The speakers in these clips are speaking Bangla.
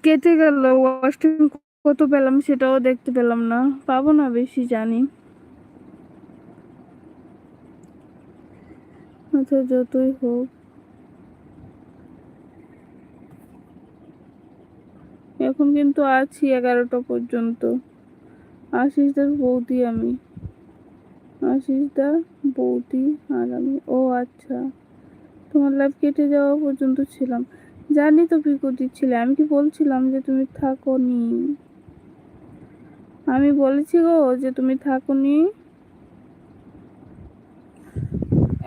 কেটে গেল। ওয়াচ টাইম কত পেলাম সেটাও দেখতে পেলাম না। পাবো না বেশি জানি। আচ্ছা যতই হোক, এখন কিন্তু আছি 11টা পর্যন্ত। আশিসদার বৌদি আমি, আশিসদা বৌদি আর আমি। ও আচ্ছা, তোমার লাইফ কেটে যাওয়া পর্যন্ত ছিলাম। জানি তো পিকু দিচ্ছিলে, আমি কি বলছিলাম যে তুমি থাকো নি? আমি বলেছি গো যে তুমি থাকো নি।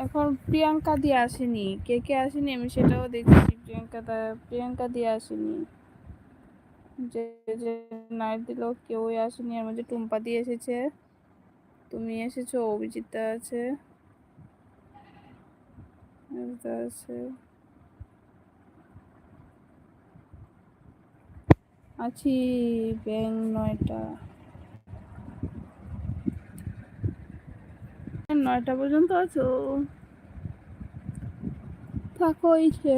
এখন প্রিয়াঙ্কা দিয়ে আসেনি, কে কে আসেনি আমি সেটাও দেখছি। প্রিয়াঙ্কা দিয়ে আসেনি, যে যে নাইট দিল কেউই আসেনি। এর মধ্যে টুম্পা দিয়ে এসেছে, তুমি এসেছো, অভিজিৎটা আছে, আছে, আছি ব্যাং 9টা পর্যন্ত আছো, থাকো। ইচ্ছে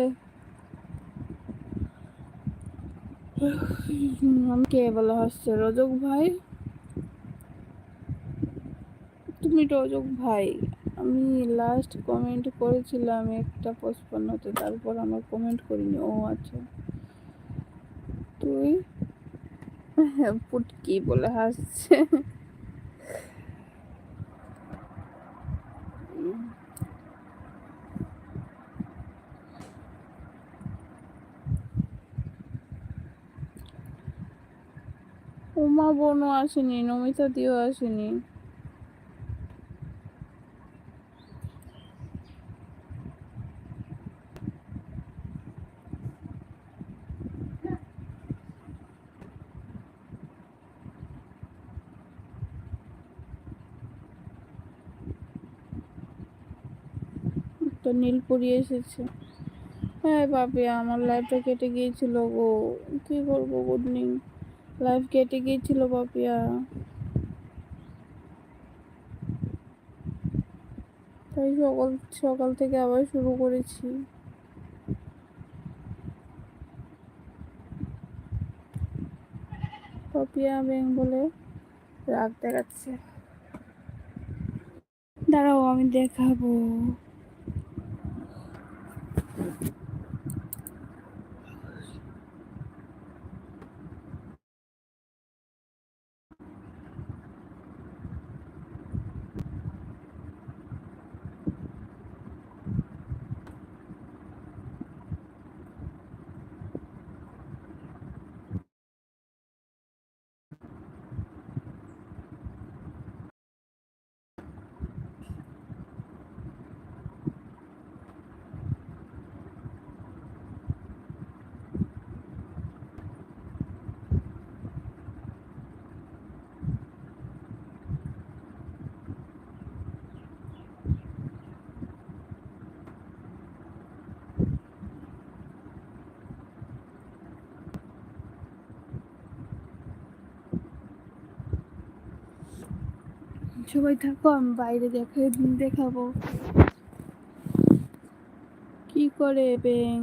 আমি কে বলা হচ্ছে? রজক ভাই, তুমি রজক ভাই। আমি লাস্ট কমেন্ট করেছিলাম একটা 55তে, তারপর আমার কমেন্ট করিনি। ও আচ্ছা, তুই পুটকি বলে হাসছে। উমা বোনও আসেনি, নমিতা দিও আসেনি। একটা নীলপরি এসেছে। হ্যাঁ বাপি, আমার লাইফটা কেটে গিয়েছিল গো, কি করবো? গুড নিং, লাইফ কেটে গিয়েছিল পাপিয়া, তাই সকাল সকাল থেকে আবার শুরু করেছি। পাপিয়া ব্যাং বলে রাগ দেখাচ্ছে। দাঁড়াও আমি দেখাবো। সবাই থাকো, আমি বাইরে দেখাবো কি করে ব্যাং।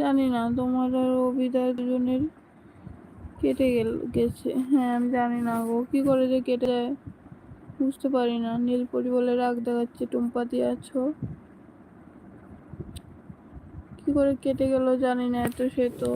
জানি না, তোমার আর অভিদার দুজনের গেছে। হ্যাঁ আমি জানি না গো, কি করে যে কেটে যায় বুঝতে পারি না। নীলপরি বলে রাগ দেখাচ্ছে, টুম্পা দিয়ে আছো, কি করে কেটে গেল জানি না, এত সে তো